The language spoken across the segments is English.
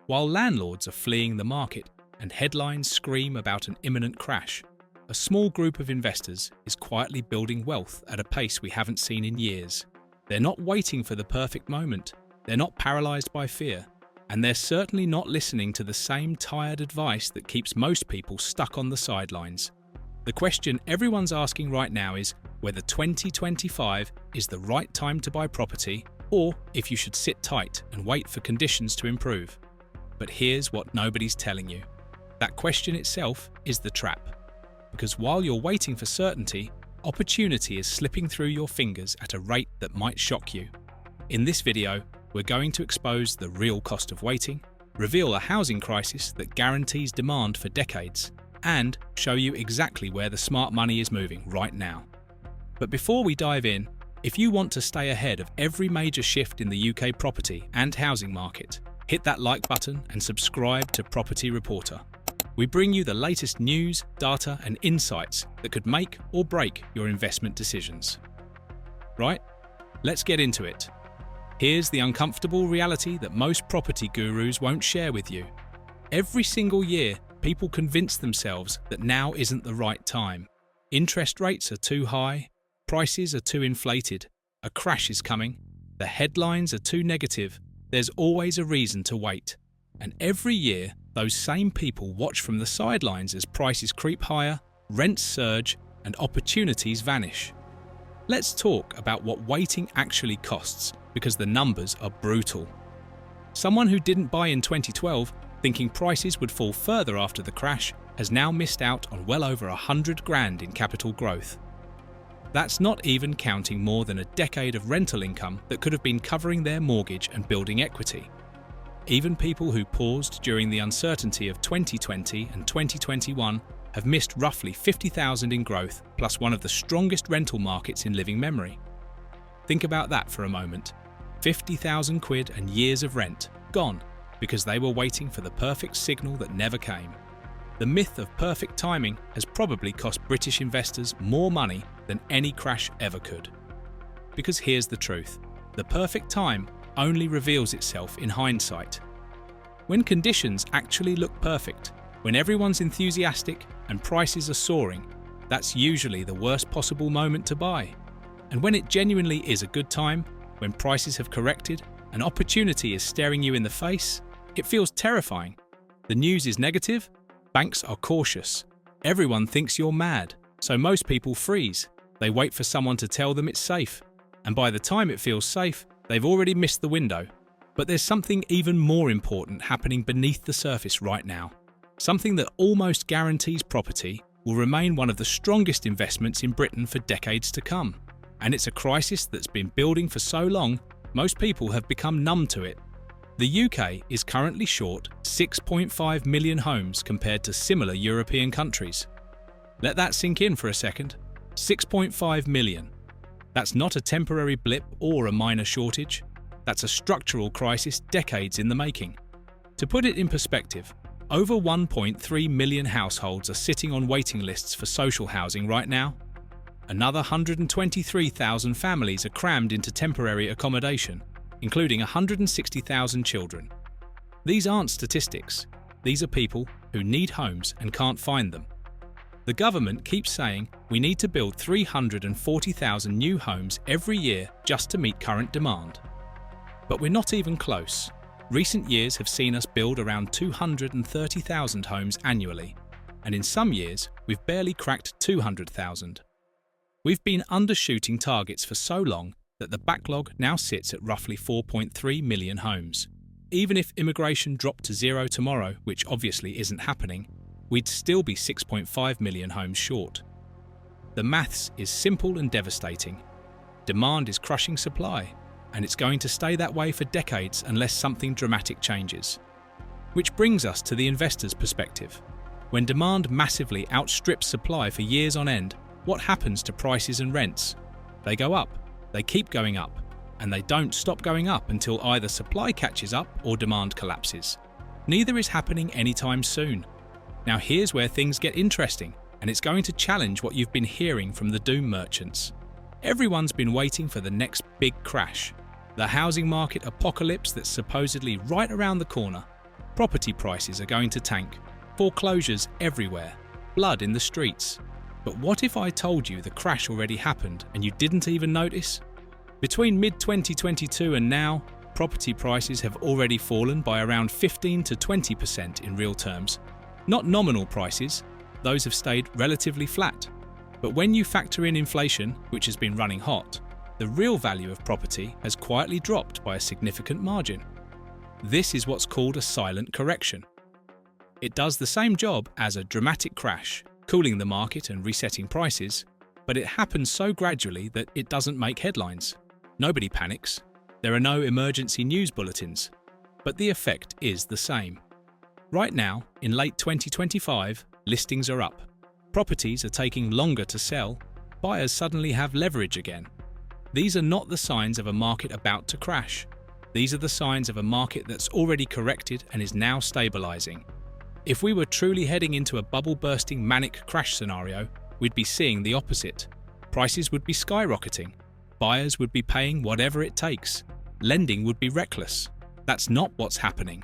While landlords are fleeing the market and headlines scream about an imminent crash, a small group of investors is quietly building wealth at a pace we haven't seen in years. They're not waiting for the perfect moment, they're not paralysed by fear, and they're certainly not listening to the same tired advice that keeps most people stuck on the sidelines. The question everyone's asking right now is whether 2025 is the right time to buy property, or if you should sit tight and wait for conditions to improve. But here's what nobody's telling you. That question itself is the trap. Because while you're waiting for certainty, opportunity is slipping through your fingers at a rate that might shock you. In this video, we're going to expose the real cost of waiting, reveal a housing crisis that guarantees demand for decades, and show you exactly where the smart money is moving right now. But before we dive in, if you want to stay ahead of every major shift in the UK property and housing market, hit that like button and subscribe to Property Reporter. We bring you the latest news, data, and insights that could make or break your investment decisions. Right? Let's get into it. Here's the uncomfortable reality that most property gurus won't share with you. Every single year, people convince themselves that now isn't the right time. Interest rates are too high, prices are too inflated, a crash is coming, the headlines are too negative, there's always a reason to wait. And every year, those same people watch from the sidelines as prices creep higher, rents surge, and opportunities vanish. Let's talk about what waiting actually costs, because the numbers are brutal. Someone who didn't buy in 2012, thinking prices would fall further after the crash, has now missed out on well over 100 grand in capital growth. That's not even counting more than a decade of rental income that could have been covering their mortgage and building equity. Even people who paused during the uncertainty of 2020 and 2021 have missed roughly 50,000 in growth, plus one of the strongest rental markets in living memory. Think about that for a moment. 50,000 quid and years of rent gone because they were waiting for the perfect signal that never came. The myth of perfect timing has probably cost British investors more money than any crash ever could. Because here's the truth. The perfect time only reveals itself in hindsight. When conditions actually look perfect, when everyone's enthusiastic and prices are soaring, that's usually the worst possible moment to buy. And when it genuinely is a good time, when prices have corrected and opportunity is staring you in the face, it feels terrifying. The news is negative, banks are cautious, everyone thinks you're mad, so most people freeze. They wait for someone to tell them it's safe, and by the time it feels safe, they've already missed the window. But there's something even more important happening beneath the surface right now. Something that almost guarantees property will remain one of the strongest investments in Britain for decades to come. And it's a crisis that's been building for so long, most people have become numb to it. The UK is currently short 6.5 million homes compared to similar European countries. Let that sink in for a second. 6.5 million. That's not a temporary blip or a minor shortage. That's a structural crisis decades in the making. To put it in perspective, over 1.3 million households are sitting on waiting lists for social housing right now. Another 123,000 families are crammed into temporary accommodation, including 160,000 children. These aren't statistics. These are people who need homes and can't find them. The government keeps saying we need to build 340,000 new homes every year just to meet current demand. But we're not even close. Recent years have seen us build around 230,000 homes annually, and in some years we've barely cracked 200,000. We've been undershooting targets for so long that the backlog now sits at roughly 4.3 million homes. Even if immigration dropped to zero tomorrow, which obviously isn't happening, we'd still be 6.5 million homes short. The maths is simple and devastating. Demand is crushing supply, and it's going to stay that way for decades unless something dramatic changes. Which brings us to the investor's perspective. When demand massively outstrips supply for years on end, what happens to prices and rents? They go up, they keep going up, and they don't stop going up until either supply catches up or demand collapses. Neither is happening anytime soon. Now here's where things get interesting, and it's going to challenge what you've been hearing from the doom merchants. Everyone's been waiting for the next big crash, the housing market apocalypse that's supposedly right around the corner. Property prices are going to tank, foreclosures everywhere, blood in the streets. But what if I told you the crash already happened and you didn't even notice? Between mid-2022 and now, property prices have already fallen by around 15 to 20% in real terms. Not nominal prices, those have stayed relatively flat. But when you factor in inflation, which has been running hot, the real value of property has quietly dropped by a significant margin. This is what's called a silent correction. It does the same job as a dramatic crash, cooling the market and resetting prices, but it happens so gradually that it doesn't make headlines. Nobody panics. There are no emergency news bulletins, but the effect is the same. Right now, in late 2025, listings are up. Properties are taking longer to sell. Buyers suddenly have leverage again. These are not the signs of a market about to crash. These are the signs of a market that's already corrected and is now stabilizing. If we were truly heading into a bubble-bursting manic crash scenario, we'd be seeing the opposite. Prices would be skyrocketing. Buyers would be paying whatever it takes. Lending would be reckless. That's not what's happening.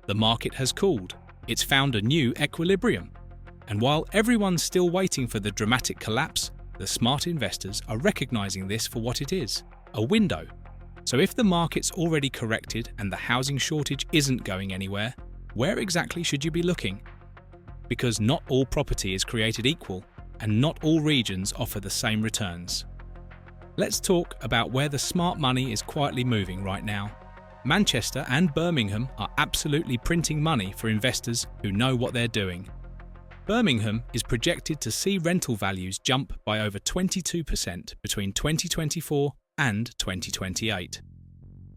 The market has cooled. It's found a new equilibrium. And while everyone's still waiting for the dramatic collapse, the smart investors are recognizing this for what it is, a window. So if the market's already corrected and the housing shortage isn't going anywhere, where exactly should you be looking? Because not all property is created equal, and not all regions offer the same returns. Let's talk about where the smart money is quietly moving right now. Manchester and Birmingham are absolutely printing money for investors who know what they're doing. Birmingham is projected to see rental values jump by over 22% between 2024 and 2028.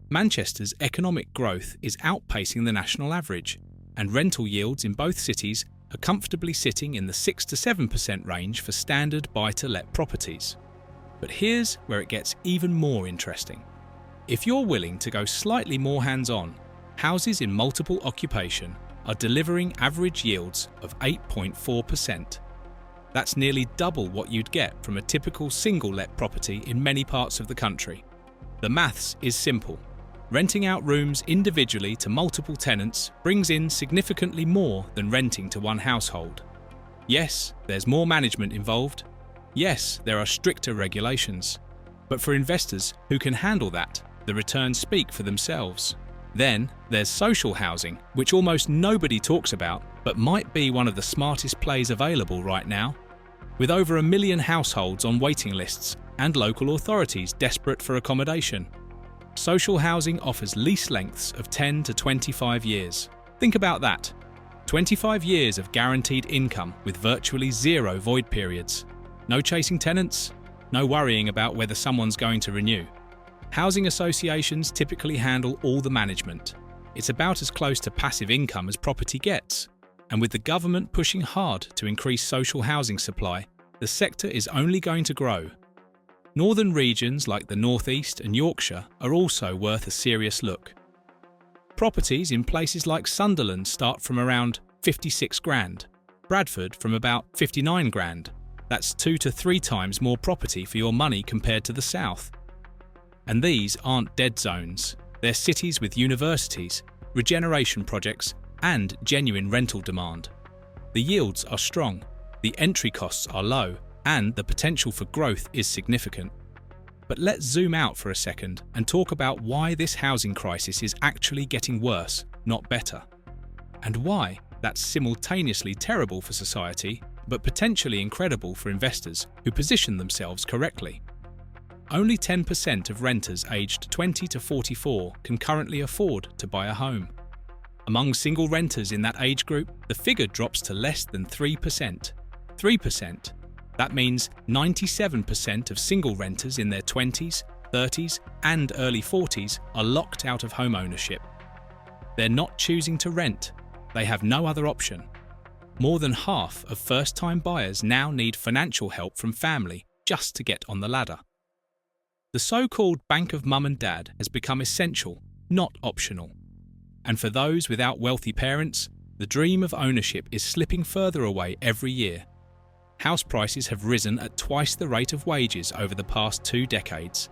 Manchester's economic growth is outpacing the national average, and rental yields in both cities are comfortably sitting in the 6 to 7% range for standard buy-to-let properties. But here's where it gets even more interesting. If you're willing to go slightly more hands-on, houses in multiple occupation are delivering average yields of 8.4%. That's nearly double what you'd get from a typical single-let property in many parts of the country. The maths is simple. Renting out rooms individually to multiple tenants brings in significantly more than renting to one household. Yes, there's more management involved. Yes, there are stricter regulations. But for investors who can handle that, the returns speak for themselves. Then there's social housing, which almost nobody talks about, but might be one of the smartest plays available right now. With over 1 million households on waiting lists and local authorities desperate for accommodation. Social housing offers lease lengths of 10 to 25 years. Think about that. 25 years of guaranteed income with virtually zero void periods. No chasing tenants, no worrying about whether someone's going to renew. Housing associations typically handle all the management. It's about as close to passive income as property gets. And with the government pushing hard to increase social housing supply, the sector is only going to grow. Northern regions like the North East and Yorkshire are also worth a serious look. Properties in places like Sunderland start from around 56 grand, Bradford from about 59 grand. That's 2 to 3 times more property for your money compared to the south. And these aren't dead zones. They're cities with universities, regeneration projects, and genuine rental demand. The yields are strong, the entry costs are low, and the potential for growth is significant. But let's zoom out for a second and talk about why this housing crisis is actually getting worse, not better. And why that's simultaneously terrible for society, but potentially incredible for investors who position themselves correctly. Only 10% of renters aged 20 to 44 can currently afford to buy a home. Among single renters in that age group, the figure drops to less than 3%. 3%. That means 97% of single renters in their 20s, 30s, and early 40s are locked out of home ownership. They're not choosing to rent. They have no other option. More than half of first-time buyers now need financial help from family just to get on the ladder. The so-called bank of mum and dad has become essential, not optional. And for those without wealthy parents, the dream of ownership is slipping further away every year. House prices have risen at twice the rate of wages over the past 2 decades.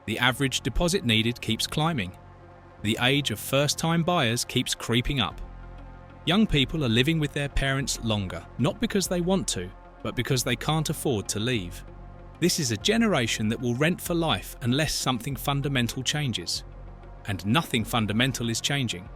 The average deposit needed keeps climbing. The age of first-time buyers keeps creeping up. Young people are living with their parents longer, not because they want to, but because they can't afford to leave. This is a generation that will rent for life unless something fundamental changes. And nothing fundamental is changing.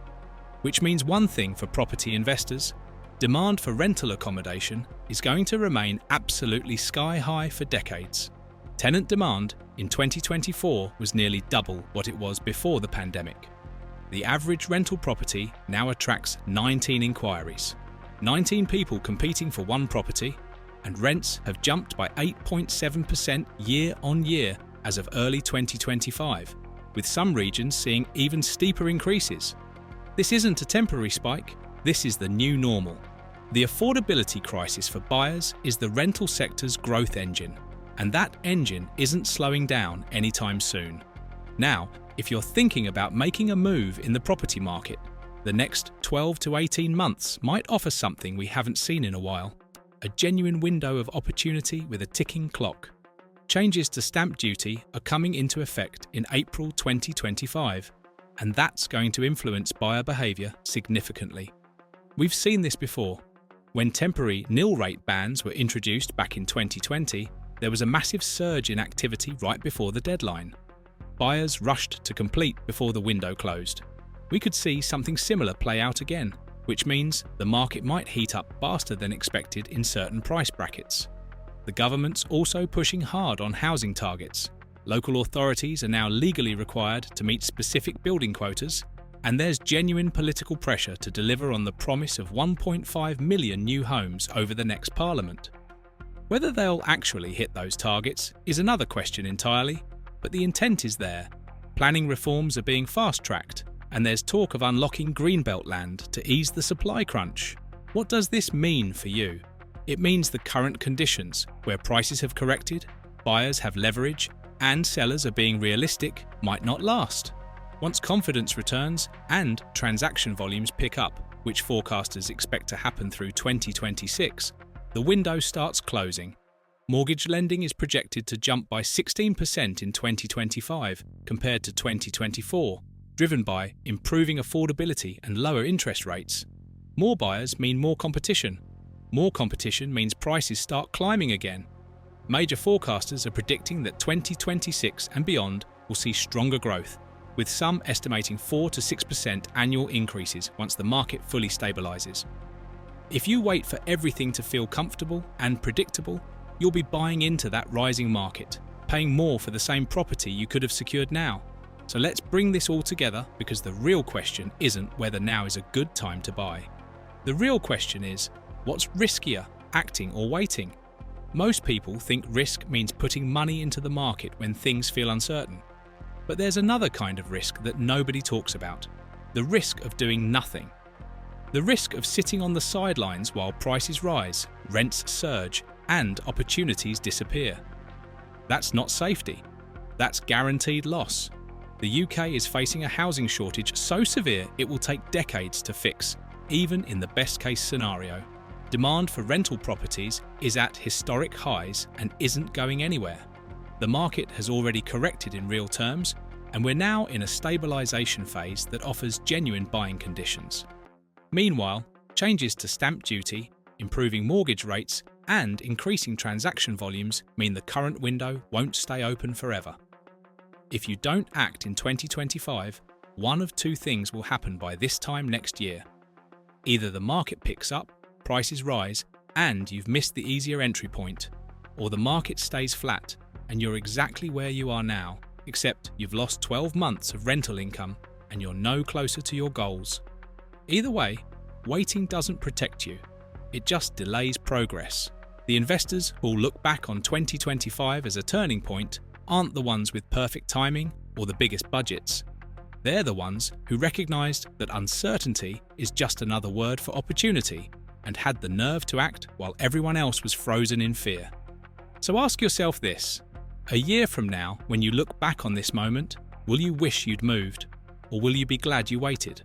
Which means one thing for property investors: demand for rental accommodation is going to remain absolutely sky high for decades. Tenant demand in 2024 was nearly double what it was before the pandemic. The average rental property now attracts 19 inquiries, 19 people competing for one property, and rents have jumped by 8.7% year on year as of early 2025, with some regions seeing even steeper increases. This isn't a temporary spike, this is the new normal. The affordability crisis for buyers is the rental sector's growth engine, and that engine isn't slowing down anytime soon. Now, if you're thinking about making a move in the property market, the next 12 to 18 months might offer something we haven't seen in a while: a genuine window of opportunity with a ticking clock. Changes to stamp duty are coming into effect in April 2025, and that's going to influence buyer behaviour significantly. We've seen this before. When temporary nil-rate bans were introduced back in 2020, there was a massive surge in activity right before the deadline. Buyers rushed to complete before the window closed. We could see something similar play out again, which means the market might heat up faster than expected in certain price brackets. The government's also pushing hard on housing targets. Local authorities are now legally required to meet specific building quotas, and there's genuine political pressure to deliver on the promise of 1.5 million new homes over the next parliament. Whether they'll actually hit those targets is another question entirely, but the intent is there. Planning reforms are being fast-tracked, and there's talk of unlocking greenbelt land to ease the supply crunch. What does this mean for you? It means the current conditions, where prices have corrected, buyers have leverage, and sellers are being realistic, might not last. Once confidence returns and transaction volumes pick up, which forecasters expect to happen through 2026, the window starts closing. Mortgage lending is projected to jump by 16% in 2025 compared to 2024, driven by improving affordability and lower interest rates. More buyers mean more competition. More competition means prices start climbing again. Major forecasters are predicting that 2026 and beyond will see stronger growth, with some estimating 4 to 6% annual increases once the market fully stabilises. If you wait for everything to feel comfortable and predictable, you'll be buying into that rising market, paying more for the same property you could have secured now. So let's bring this all together, because the real question isn't whether now is a good time to buy. The real question is, what's riskier, acting or waiting? Most people think risk means putting money into the market when things feel uncertain. But there's another kind of risk that nobody talks about: the risk of doing nothing. The risk of sitting on the sidelines while prices rise, rents surge, and opportunities disappear. That's not safety. That's guaranteed loss. The UK is facing a housing shortage so severe it will take decades to fix, even in the best-case scenario. Demand for rental properties is at historic highs and isn't going anywhere. The market has already corrected in real terms, and we're now in a stabilisation phase that offers genuine buying conditions. Meanwhile, changes to stamp duty, improving mortgage rates, and increasing transaction volumes mean the current window won't stay open forever. If you don't act in 2025, one of two things will happen by this time next year. Either the market picks up, prices rise, and you've missed the easier entry point, or the market stays flat and you're exactly where you are now, except you've lost 12 months of rental income and you're no closer to your goals. Either way, waiting doesn't protect you. It just delays progress. The investors who'll look back on 2025 as a turning point aren't the ones with perfect timing or the biggest budgets. They're the ones who recognised that uncertainty is just another word for opportunity and had the nerve to act while everyone else was frozen in fear. So ask yourself this: a year from now, when you look back on this moment, will you wish you'd moved, or will you be glad you waited?